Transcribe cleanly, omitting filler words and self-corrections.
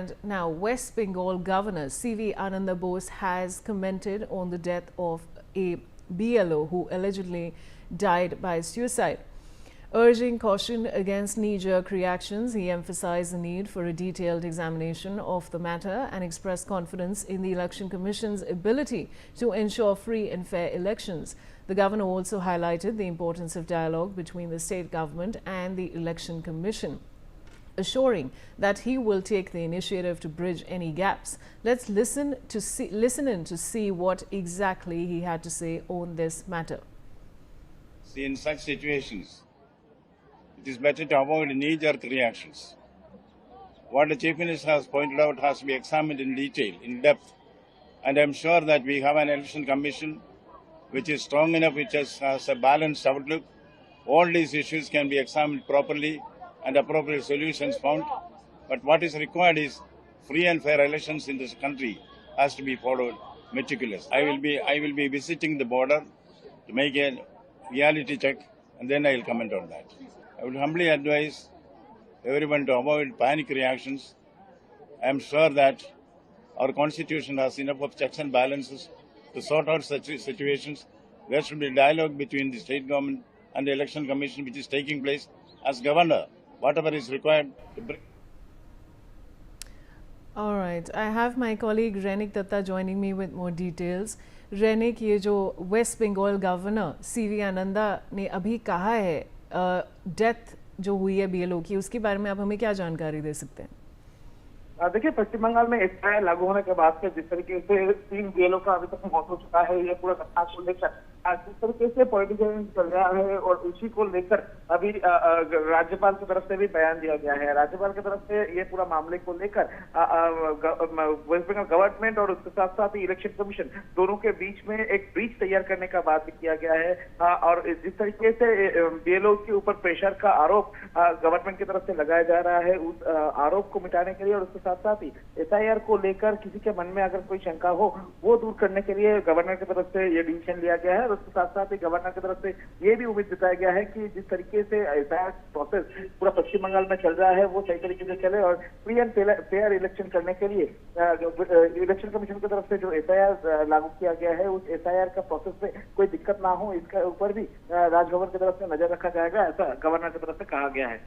And now, West Bengal Governor C.V. Ananda Bose has commented on the death of a BLO who allegedly died by suicide. Urging caution against knee-jerk reactions, he emphasized the need for a detailed examination of the matter and expressed confidence in the Election Commission's ability to ensure free and fair elections. The governor also highlighted the importance of dialogue between the state government and the Election Commission, assuring that he will take the initiative to bridge any gaps. Let's listen in to see what exactly he had to say on this matter. See, in such situations, it is better to avoid knee-jerk reactions. What the Chief Minister has pointed out has to be examined in detail, in depth, and I'm sure that we have an election commission which is strong enough, which has a balanced outlook. All these issues can be examined properly and appropriate solutions found. But what is required is free and fair elections in this country has to be followed meticulously. I will be visiting the border to make a reality check, and then I will comment on that. I would humbly advise everyone to avoid panic reactions. I am sure that our constitution has enough of checks and balances to sort out such situations. There should be dialogue between the state government and the election commission, which is taking place. As governor, whatever is required to bring. All right, I have my colleague Renik Datta joining me with more details. रेनिक, ये जो West Bengal governor CV Ananda ने अभी कहा है death जो हुई है बीएलओ की, उसके बारे में आप हमें क्या जानकारी दे सकते हैं? देखिए, पश्चिम बंगाल में एसआईआर लागू होने के बाद से जिस तरीके से 3 बीएलओ का अभी तक मौत हो चुका है, ये पूरा घटना को लेकर जिस तरीके से पॉलिटिकल चल रहा है और उसी को लेकर अभी राज्यपाल की तरफ से भी बयान दिया गया है। राज्यपाल की तरफ से ये पूरा मामले को लेकर वेस्ट बंगाल गवर्नमेंट और उसके साथ साथ ही इलेक्शन कमीशन दोनों के बीच में एक ब्रिज तैयार करने का बात किया गया है। और जिस तरीके से बीएलओ के ऊपर प्रेशर का आरोप गवर्नमेंट की तरफ से लगाया जा रहा है, उस आरोप को मिटाने के लिए और उसके साथ साथ ही एसआईआर को लेकर किसी के मन में अगर कोई शंका हो वो दूर करने के लिए गवर्नर की तरफ से ये डिसीजन लिया गया है। और उसके साथ साथ ही गवर्नर की तरफ से ये भी उम्मीद जताया गया है कि जिस तरीके से एसआईआर प्रोसेस पूरा पश्चिम बंगाल में चल रहा है वो सही तरीके से चले और फ्री एंड फेयर इलेक्शन करने के लिए इलेक्शन कमीशन की तरफ से जो एसआईआर लागू किया गया है उस एसआईआर का प्रोसेस में कोई दिक्कत ना हो, इसके ऊपर भी राजभवन की तरफ से नजर रखा जाएगा, ऐसा गवर्नर की तरफ से कहा गया है।